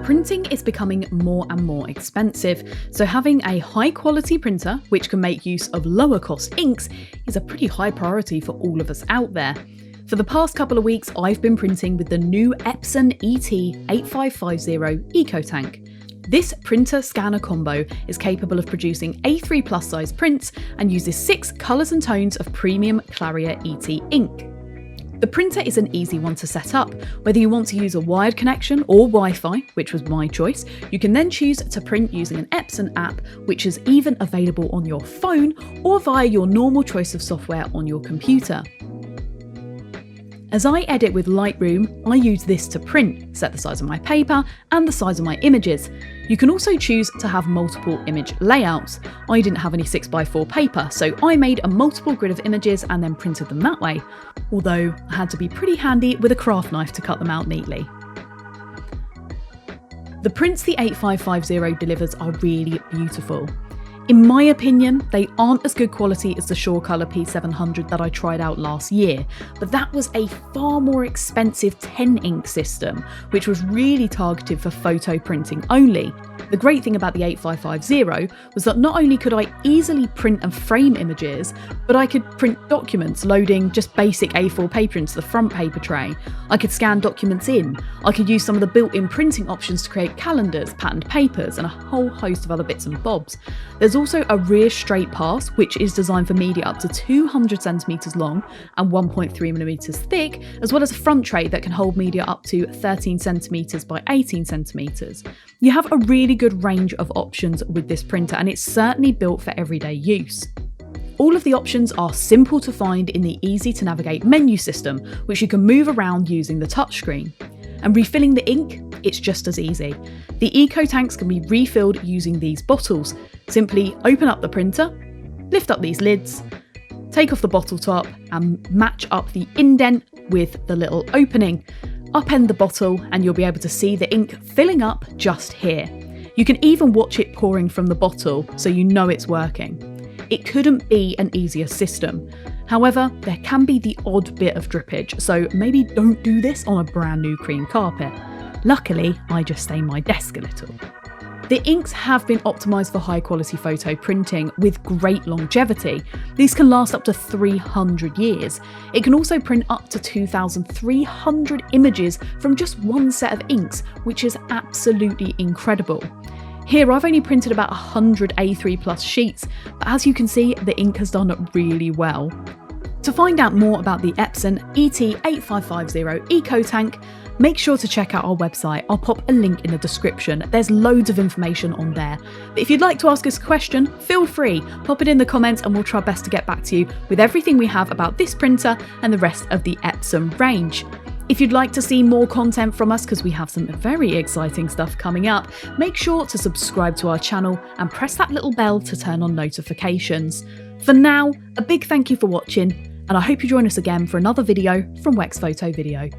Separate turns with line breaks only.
Printing is becoming more and more expensive, so having a high quality printer which can make use of lower cost inks is a pretty high priority for all of us out there. For the past couple of weeks, I've been printing with the new Epson ET-8550 EcoTank. This printer scanner combo is capable of producing A3 plus size prints and uses 6 colours and tones of premium Claria ET ink. The printer is an easy one to set up. Whether you want to use a wired connection or Wi-Fi, which was my choice, you can then choose to print using an Epson app, which is even available on your phone or via your normal choice of software on your computer. As I edit with Lightroom, I use this to print, set the size of my paper and the size of my images. You can also choose to have multiple image layouts. I didn't have any 6x4 paper, so I made a multiple grid of images and then printed them that way, although I had to be pretty handy with a craft knife to cut them out neatly. The prints the 8550 delivers are really beautiful. In my opinion, they aren't as good quality as the SureColor P700 that I tried out last year, but that was a far more expensive 10 ink system, which was really targeted for photo printing only. The great thing about the 8550 was that not only could I easily print and frame images, but I could print documents loading just basic A4 paper into the front paper tray. I could scan documents in. I could use some of the built-in printing options to create calendars, patterned papers, and a whole host of other bits and bobs. There's also a rear straight pass, which is designed for media up to 200 centimeters long and 1.3 millimeters thick, as well as a front tray that can hold media up to 13 centimeters by 18 centimeters. You have a really good range of options with this printer, and it's certainly built for everyday use. All of the options are simple to find in the easy to navigate menu system, which you can move around using the touchscreen. And refilling the ink, it's just as easy. The EcoTanks can be refilled using these bottles. Simply open up the printer, lift up these lids, take off the bottle top and match up the indent with the little opening. Upend the bottle and you'll be able to see the ink filling up just here. You can even watch it pouring from the bottle so you know it's working. It couldn't be an easier system. However, there can be the odd bit of drippage, so maybe don't do this on a brand new cream carpet. Luckily, I just stain my desk a little. The inks have been optimised for high quality photo printing with great longevity. These can last up to 300 years. It can also print up to 2,300 images from just one set of inks, which is absolutely incredible. Here I've only printed about 100 A3 plus sheets, but as you can see, the ink has done really well. To find out more about the Epson ET-8550 EcoTank, make sure to check out our website. I'll pop a link in the description. There's loads of information on there. But if you'd like to ask us a question, feel free, pop it in the comments and we'll try best to get back to you with everything we have about this printer and the rest of the Epson range. If you'd like to see more content from us, because we have some very exciting stuff coming up, make sure to subscribe to our channel and press that little bell to turn on notifications. For now, a big thank you for watching, and I hope you join us again for another video from Wex Photo Video.